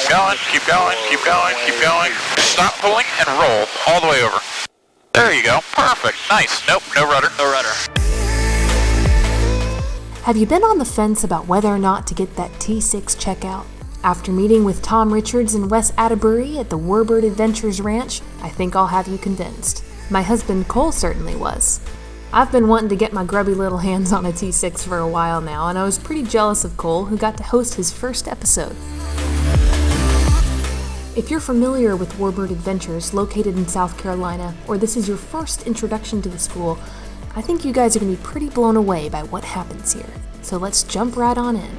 Keep going, keep going, keep going, keep going. Stop pulling and roll all the way over. There you go. Perfect. Nice. Nope, no rudder. No rudder. Have you been on the fence about whether or not to get that T-6 checkout? After meeting with Tom Richards and Wes Atterbury at the Warbird Adventures Ranch, I think I'll have you convinced. My husband Cole certainly was. I've been wanting to get my grubby little hands on a T-6 for a while now, and I was pretty jealous of Cole, who got to host his first episode. If you're familiar with Warbird Adventures located in South Carolina, or this is your first introduction to the school, I think you guys are going to be pretty blown away by what happens here. So let's jump right on in.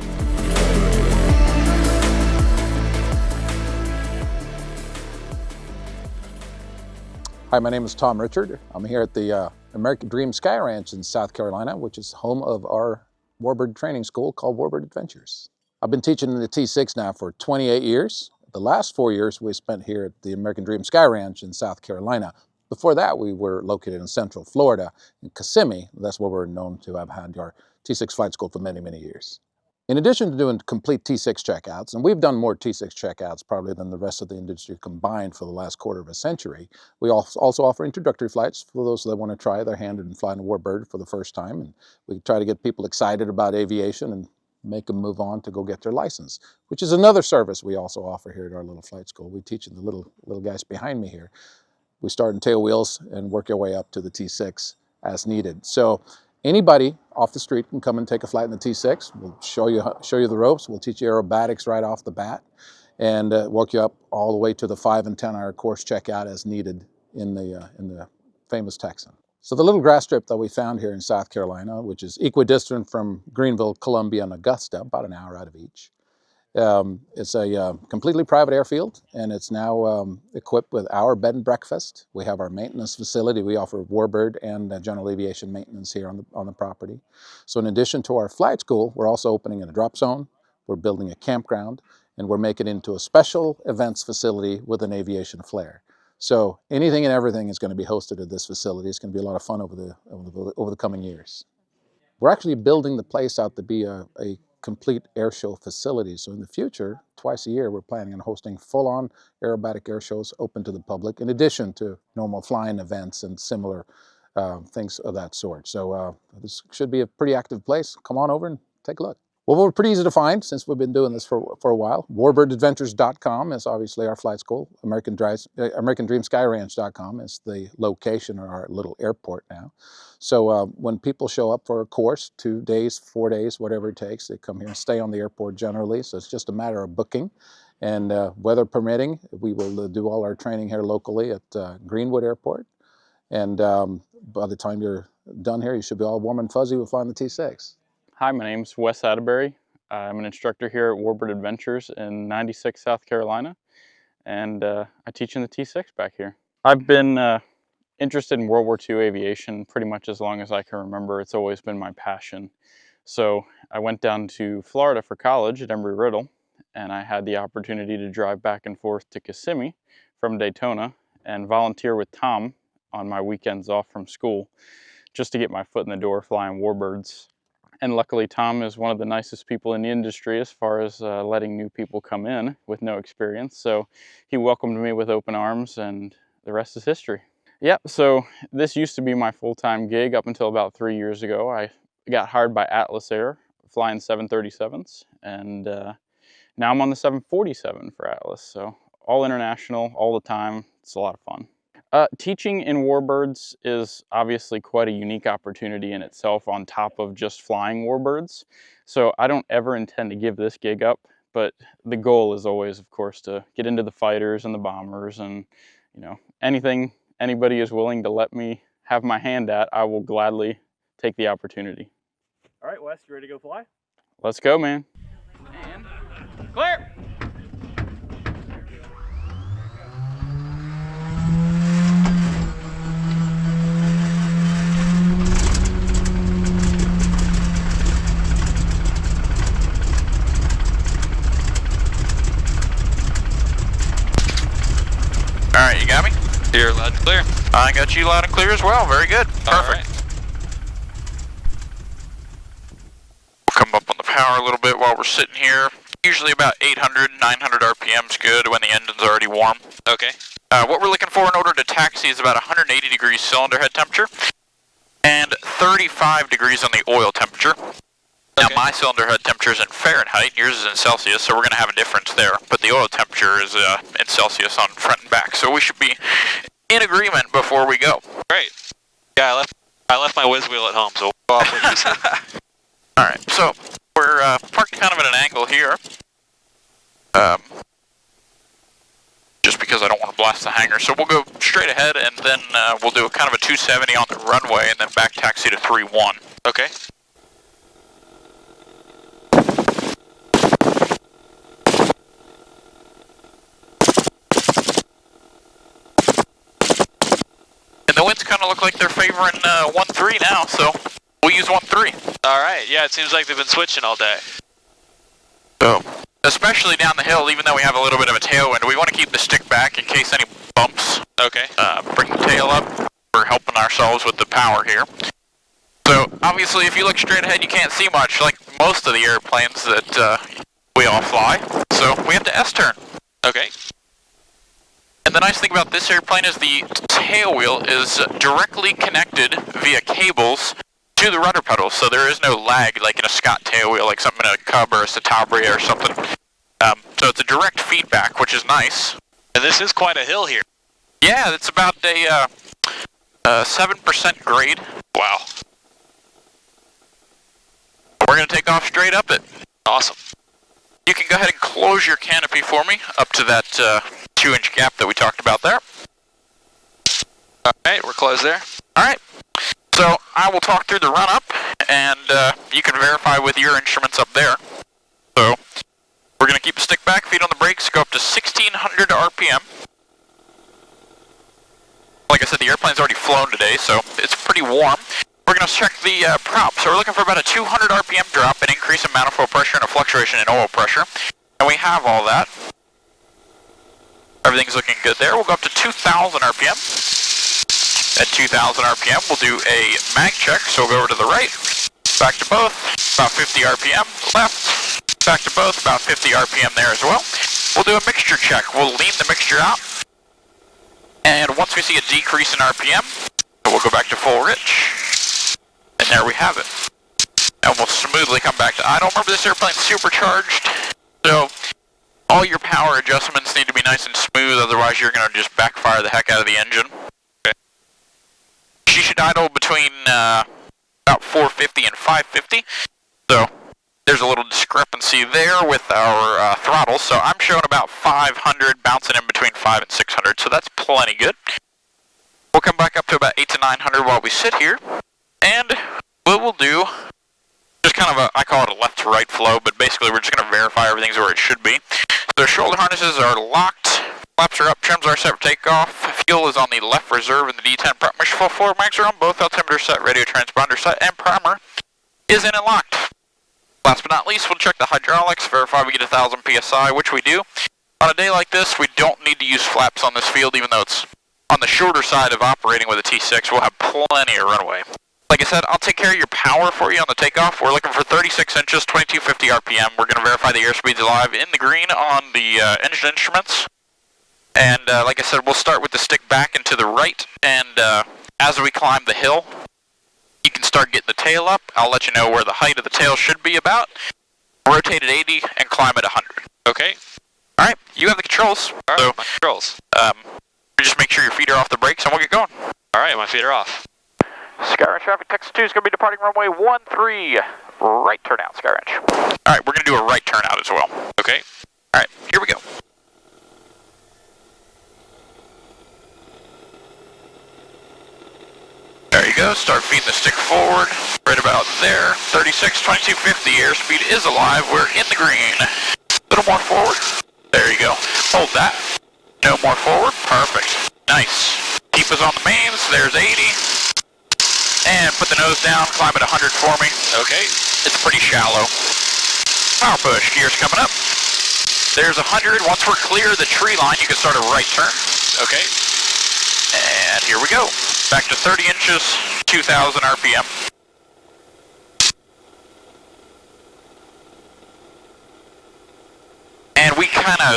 Hi, my name is Tom Richard. I'm here at the American Dream Sky Ranch in South Carolina, which is home of our Warbird training school called Warbird Adventures. I've been teaching in the T-6 now for 28 years. The last 4 years we spent here at the American Dream Sky Ranch in South Carolina. Before that, we were located in Central Florida, in Kissimmee. That's where we're known to have had our T-6 flight school for many, many years. In addition to doing complete T-6 checkouts, and we've done more T-6 checkouts probably than the rest of the industry combined for the last quarter of a century, we also offer introductory flights for those that want to try their hand in flying a Warbird for the first time. And we try to get people excited about aviation and make them move on to go get their license, which is another service we also offer here at our little flight school. We teach the little guys behind me here. We start in tail wheels and work your way up to the T-6 as needed. So anybody off the street can come and take a flight in the T-6. We'll show you the ropes. We'll teach you aerobatics right off the bat and work you up all the way to the 5 and 10 hour course checkout as needed in the famous Texan. So the little grass strip that we found here in South Carolina, which is equidistant from Greenville, Columbia, and Augusta, about an hour out of each. It's a completely private airfield, and it's now equipped with our bed and breakfast. We have our maintenance facility. We offer Warbird and general aviation maintenance here on the property. So in addition to our flight school, we're also opening a drop zone. We're building a campground, and we're making it into a special events facility with an aviation flair. So anything and everything is going to be hosted at this facility. It's going to be a lot of fun over the coming years. We're actually building the place out to be a complete air show facility. So in the future, twice a year, we're planning on hosting full-on aerobatic air shows open to the public, in addition to normal flying events and similar things of that sort. So this should be a pretty active place. Come on over and take a look. Well, we're pretty easy to find since we've been doing this for a while. WarbirdAdventures.com is obviously our flight school. AmericanDreamSkyRanch.com is the location or our little airport now. So when people show up for a course, 2 days, 4 days, whatever it takes, they come here and stay on the airport generally. So it's just a matter of booking. And weather permitting, we will do all our training here locally at Greenwood Airport. And by the time you're done here, you should be all warm and fuzzy with flying the T-6. Hi, my name's Wes Atterbury. I'm an instructor here at Warbird Adventures in 96, South Carolina, and I teach in the T-6 back here. I've been interested in World War II aviation pretty much as long as I can remember. It's always been my passion. So I went down to Florida for college at Embry-Riddle, and I had the opportunity to drive back and forth to Kissimmee from Daytona and volunteer with Tom on my weekends off from school just to get my foot in the door flying Warbirds. And luckily, Tom is one of the nicest people in the industry as far as letting new people come in with no experience. So he welcomed me with open arms, and the rest is history. Yeah, so this used to be my full-time gig up until about 3 years ago. I got hired by Atlas Air, flying 737s, and now I'm on the 747 for Atlas. So all international, all the time. It's a lot of fun. Teaching in Warbirds is obviously quite a unique opportunity in itself on top of just flying Warbirds. So I don't ever intend to give this gig up, but the goal is always, of course, to get into the fighters and the bombers, and anything anybody is willing to let me have my hand at, I will gladly take the opportunity. All right, Wes, you ready to go fly? Let's go, man. And clear! All right, you got me? You're loud and clear. I got you loud and clear as well. Very good. Perfect. All right. We'll come up on the power a little bit while we're sitting here. Usually about 800, 900 RPM's good when the engine's already warm. Okay. What we're looking for in order to taxi is about 180 degrees cylinder head temperature and 35 degrees on the oil temperature. Now Okay. my cylinder head temperature is in Fahrenheit, yours is in Celsius, so we're going to have a difference there. But the oil temperature is in Celsius on front and back, so we should be in agreement before we go. Great. Yeah, I left my whiz wheel at home, so we'll go off what you said. Alright, so we're parked kind of at an angle here. Just because I don't want to blast the hangar. So we'll go straight ahead and then we'll do a kind of a 270 on the runway and then back taxi to 3-1. Okay. And the winds kind of look like they're favoring 1-3 now, so we'll use 1-3. All right. Yeah, it seems like they've been switching all day. So, especially down the hill, even though we have a little bit of a tailwind, we want to keep the stick back in case any bumps. Okay. Bring the tail up. We're helping ourselves with the power here. So, obviously, if you look straight ahead, you can't see much, like most of the airplanes that we all fly. So, we have to S-turn. Okay. And the nice thing about this airplane is the tail wheel is directly connected via cables to the rudder pedals, so there is no lag like in a Scott tail wheel, like something in a Cub or a Citabria or something. So it's a direct feedback, which is nice. And this is quite a hill here. Yeah, it's about a 7% grade. Wow. We're going to take off straight up it. Awesome. You can go ahead and close your canopy for me up to that 2-inch gap that we talked about there. All right, we're closed there. All right. So I will talk through the run-up, and you can verify with your instruments up there. So we're going to keep the stick back, feet on the brakes, go up to 1,600 RPM. Like I said, the airplane's already flown today, so it's pretty warm. We're going to check the prop. So we're looking for about a 200 RPM drop, an increase in manifold pressure, and a fluctuation in oil pressure. And we have all that. Everything's looking good there. We'll go up to 2,000 RPM. At 2,000 RPM, we'll do a mag check, so we'll go over to the right, back to both, about 50 RPM, left, back to both, about 50 RPM there as well. We'll do a mixture check. We'll lean the mixture out, and once we see a decrease in RPM, we'll go back to full rich, and there we have it. And we'll smoothly come back to idle. Remember, this airplane's supercharged, so all your power adjustments need to be nice and smooth, otherwise you're going to just backfire the heck out of the engine. She should idle between about 450 and 550, so there's a little discrepancy there with our throttles, so I'm showing about 500, bouncing in between 5 and 600, so that's plenty good. We'll come back up to about 8 to 900 while we sit here, and what we'll do, just kind of a, I call it a left to right flow, but basically we're just going to verify everything's where it should be. So shoulder harnesses are locked, flaps are up, trims are set for takeoff, fuel is on the left reserve in the D10 prop mission, full floor mags are on, both altimeter set, radio transponder set, and primer is in and locked. Last but not least, we'll check the hydraulics, verify we get 1,000 PSI, which we do. On a day like this, we don't need to use flaps on this field, even though it's on the shorter side of operating with a T-6, we'll have plenty of runway. Like I said, I'll take care of your power for you on the takeoff. We're looking for 36 inches, 2250 RPM. We're going to verify the airspeed's alive in the green on the engine instruments. And like I said, we'll start with the stick back and to the right. And as we climb the hill, you can start getting the tail up. I'll let you know where the height of the tail should be about. Rotate at 80 and climb at 100. Okay. All right, you have the controls. All right, so, my controls. Just make sure your feet are off the brakes and we'll get going. All right, my feet are off. Skyranch traffic, Texas 2 is going to be departing runway 13. Right turn out, Skyranch. All right, we're going to do a right turn out as well. Okay. All right, here we go. There you go, start feeding the stick forward, right about there. 36, 2250, airspeed is alive, we're in the green. A little more forward, there you go. Hold that, no more forward, perfect, nice. Keep us on the mains, there's 80. And put the nose down, climb at 100 for me. Okay. It's pretty shallow. Power push, gears coming up. There's 100, once we're clear of the tree line, you can start a right turn. Okay. And here we go. Back to 30 inches, 2,000 RPM.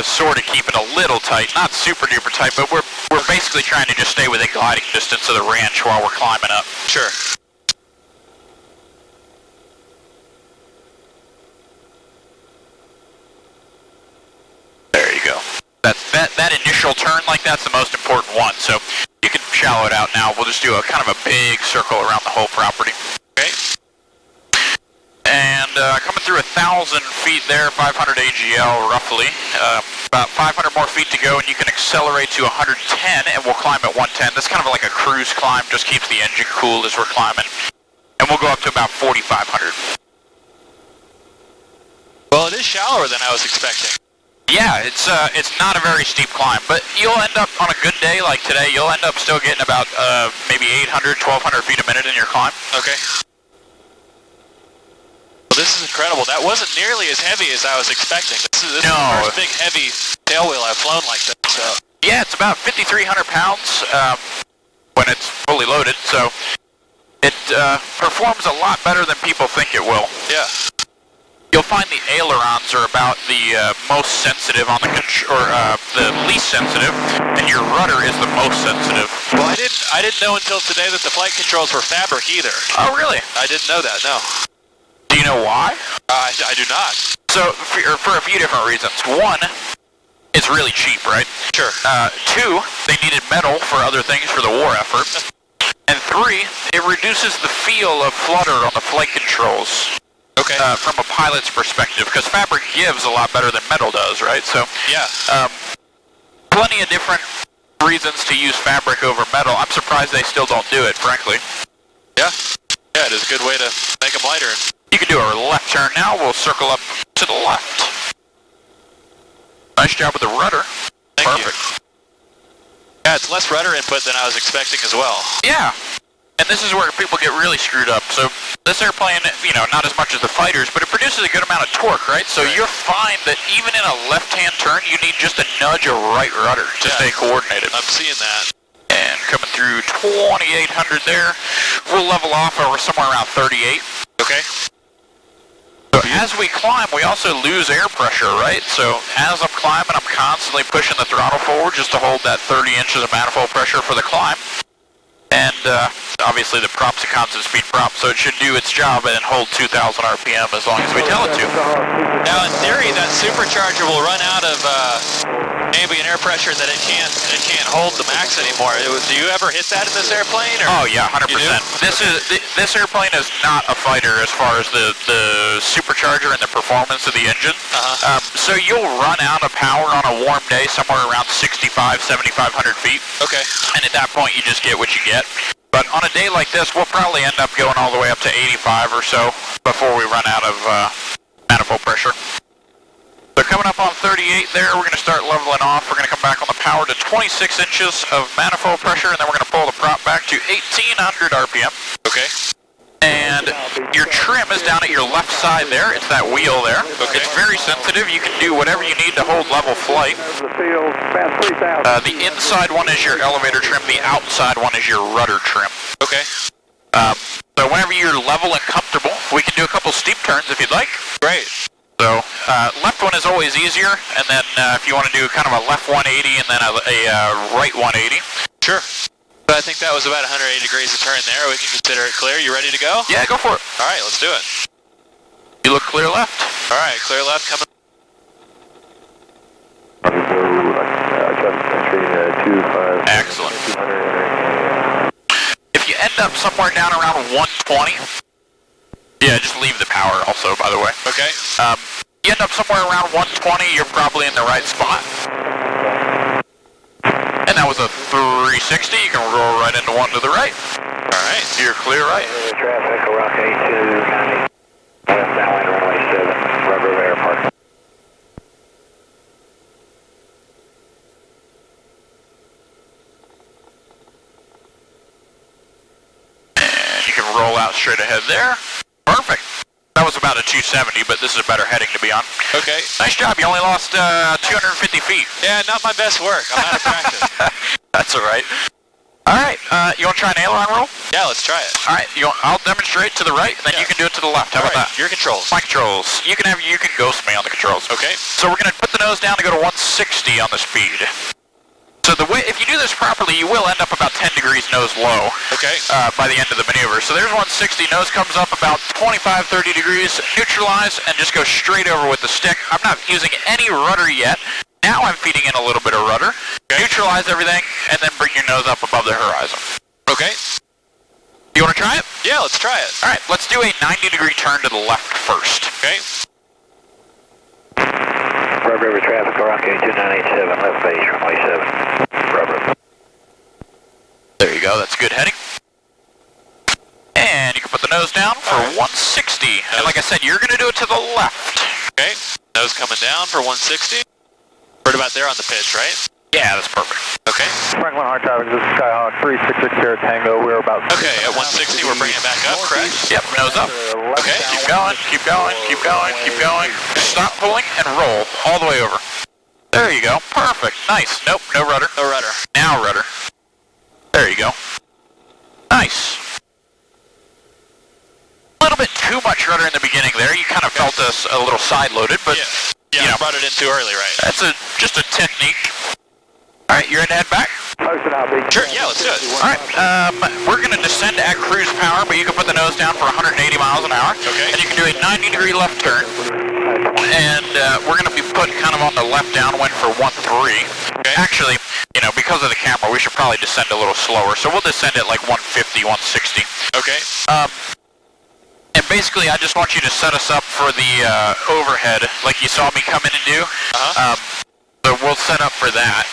sort of keep it a little tight, not super duper tight, but we're basically trying to just stay within gliding distance of the ranch while we're climbing up. Sure. There you go. That initial turn like that's the most important one, so you can shallow it out now. We'll just do a kind of a big circle around the whole property. Okay. And coming through 1,000 feet there, 500 AGL roughly. About 500 more feet to go, and you can accelerate to 110, and we'll climb at 110. That's kind of like a cruise climb, just keeps the engine cool as we're climbing. And we'll go up to about 4,500. Well, it is shallower than I was expecting. Yeah, it's not a very steep climb, but you'll end up on a good day like today, you'll end up still getting about maybe 800, 1,200 feet a minute in your climb. Okay. Well, this is incredible. That wasn't nearly as heavy as I was expecting. This is the first big heavy tail wheel I've flown like this. So. Yeah, it's about 5,300 pounds when it's fully loaded, so it performs a lot better than people think it will. Yeah. You'll find the ailerons are about the most sensitive on the the least sensitive, and your rudder is the most sensitive. Well, I didn't know until today that the flight controls were fabric either. Oh, really? I didn't know that. No. Do you know why? I do not. So, for a few different reasons. One, it's really cheap, right? Sure. Two, they needed metal for other things for the war effort. And three, it reduces the feel of flutter on the flight controls. Okay. From a pilot's perspective, because fabric gives a lot better than metal does, right? So, yeah. Plenty of different reasons to use fabric over metal. I'm surprised they still don't do it, frankly. Yeah. Yeah, it is a good way to make them lighter. You can do a left turn now. We'll circle up to the left. Nice job with the rudder. Thank Perfect. you. Yeah, it's less rudder input than I was expecting as well. Yeah. And this is where people get really screwed up. So this airplane, you know, not as much as the fighters, but it produces a good amount of torque, right? So you'll find that even in a left-hand turn, you need just a nudge of right rudder to stay coordinated. I'm seeing that. And coming through 2,800 there, we'll level off over somewhere around 38. Okay. So as we climb, we also lose air pressure, right? So as I'm climbing, I'm constantly pushing the throttle forward just to hold that 30 inches of manifold pressure for the climb. And obviously the prop's a constant speed prop, so it should do its job and hold 2,000 RPM as long as we tell it to. Now, in theory, that supercharger will run out of ambient air pressure that it can't hold the max anymore. Do you ever hit that in this airplane? Or? Oh yeah, 100%. This airplane is not a fighter as far as the supercharger and the performance of the engine. So you'll run out of power on a warm day somewhere around 7,500 feet. Okay. And at that point, you just get what you get. But on a day like this, we'll probably end up going all the way up to 85 or so before we run out of manifold pressure. So coming up on 38 there, we're going to start leveling off. We're going to come back on the power to 26 inches of manifold pressure, and then we're going to pull the prop back to 1,800 RPM. Okay. And your trim is down at your left side there. It's that wheel there. Okay. It's very sensitive. You can do whatever you need to hold level flight. The inside one is your elevator trim. The outside one is your rudder trim. Okay. So whenever you're level and comfortable, we can do a couple steep turns if you'd like. Great. So left one is always easier, and then if you want to do kind of a left 180 and then a right 180. Sure. But I think that was about 180 degrees of turn there. We can consider it clear. You ready to go? Yeah, go for it. All right, let's do it. You look clear left. All right, clear left coming. Excellent. If you end up somewhere down around 120, yeah, just leave the power also, by the way. Okay. You end up somewhere around 120, you're probably in the right spot. And that was a 360. You can roll right into one to the right. All right. You're clear right. Traffic, Rock 82, west downwind runway 7, rubber air park. And you can roll out straight ahead there. Perfect. That was about a 270, but this is a better heading to be on. Okay. Nice job. You only lost 250 feet. Yeah, not my best work. I'm out of practice. That's all right. All right, you want to try an aileron roll? Yeah, let's try it. All right, I'll demonstrate to the right, then you can do it to the left. How about that? Your controls. My controls. You can ghost me on the controls. Okay. So we're gonna put the nose down to go to 160 on the speed. So if you do this properly, you will end up about 10 degrees nose low. Okay. By the end of the maneuver. So there's 160, nose comes up about 25, 30 degrees, neutralize, and just go straight over with the stick. I'm not using any rudder yet. Now I'm feeding in a little bit of rudder. Okay. Neutralize everything, and then bring your nose up above the horizon. Okay. You want to try it? Yeah, let's try it. All right, let's do a 90-degree turn to the left first. Okay. Rubber River traffic, Rocky 2987, left base, runway 7. Rubber. There you go, that's good heading. And you can put the nose down for 160. And like I said, you're going to do it to the left. Okay. Nose coming down for 160. Right about there on the pitch, right? Yeah, that's perfect. Okay. Franklin Hard Traffic, this is Skyhawk 366 Sierra Tango. We're about... Okay, at 160 we're bringing it back up, correct? Yep, nose up. Okay. Keep going, keep going, keep going, keep going. Stop pulling and roll all the way over. There you go. Perfect. Nice. Nope, no rudder. No rudder. Now rudder. There you go. Nice. A little bit too much rudder in the beginning there. You kind of felt us a little side-loaded, but Yeah, you know, I brought it in too early, right? that's just a technique. All right, you're in to head back? Sure, yeah, let's do it. All right, we're going to descend at cruise power, but you can put the nose down for 180 miles an hour. Okay. And you can do a 90-degree left turn. And we're going to be put kind of on the left downwind for 1-3. Okay. Actually, you know, because of the camera, we should probably descend a little slower. So we'll descend at like 150, 160. Okay. And basically, I just want you to set us up for the overhead, like you saw me come in and do. So we'll set up for that.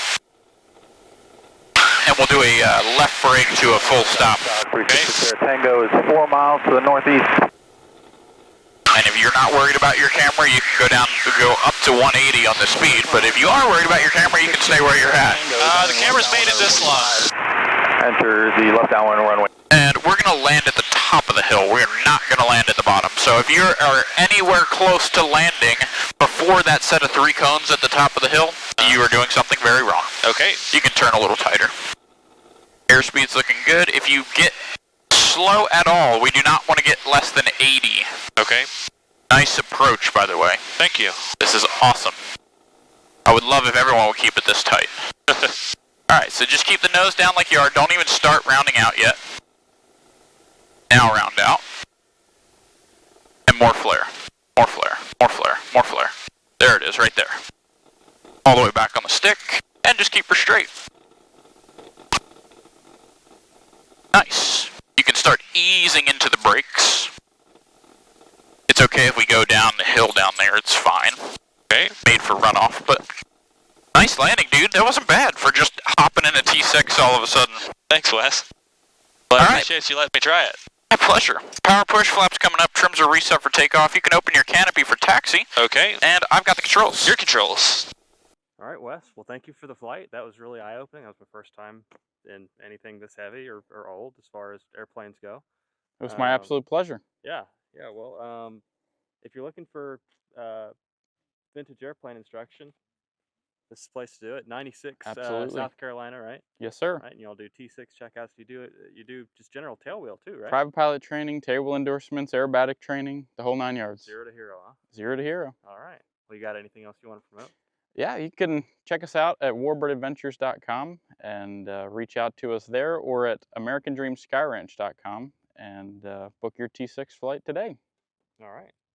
And we'll do a left brake to a full stop. Okay. Tango is 4 miles to the northeast. And if you're not worried about your camera, you can go up to 180 on the speed. But if you are worried about your camera, you can stay where you're at. The camera's made it this long. Enter the left downwind runway. And we're going to land at the top of the hill. We're not going to land at the bottom. So if you are anywhere close to landing before that set of 3 cones at the top of the hill, you are doing something very wrong. Okay. You can turn a little tighter. Airspeed's looking good. If you get slow at all, we do not want to get less than 80. Okay. Nice approach, by the way. Thank you. This is awesome. I would love if everyone would keep it this tight. Alright, so just keep the nose down like you are. Don't even start rounding out yet. Now round out. And more flare. More flare. More flare. More flare. There it is, right there. All the way back on the stick. And just keep her straight. Nice. You can start easing into the brakes. It's okay if we go down the hill down there, it's fine. Okay, made for runoff, but nice landing, dude. That wasn't bad for just hopping in a T-6 all of a sudden. Thanks, Wes. Well, I appreciate you letting me try it. My pleasure. Power push flaps coming up, trims are reset for takeoff. You can open your canopy for taxi. Okay. And I've got the controls. Your controls. All right, Wes. Well, thank you for the flight. That was really eye-opening. That was my first time in anything this heavy or old as far as airplanes go. It was my absolute pleasure. Yeah. Well, if you're looking for vintage airplane instruction, this is the place to do it. 96 South Carolina, right? Yes, sir. Right, and y'all do T6 checkouts. You do just general tailwheel too, right? Private pilot training, tailwheel endorsements, aerobatic training, the whole 9 yards. 0 to hero, huh? 0 to hero. All right. Well, you got anything else you want to promote? Yeah, you can check us out at warbirdadventures.com and reach out to us there, or at americandreamskyranch.com and book your T6 flight today. All right.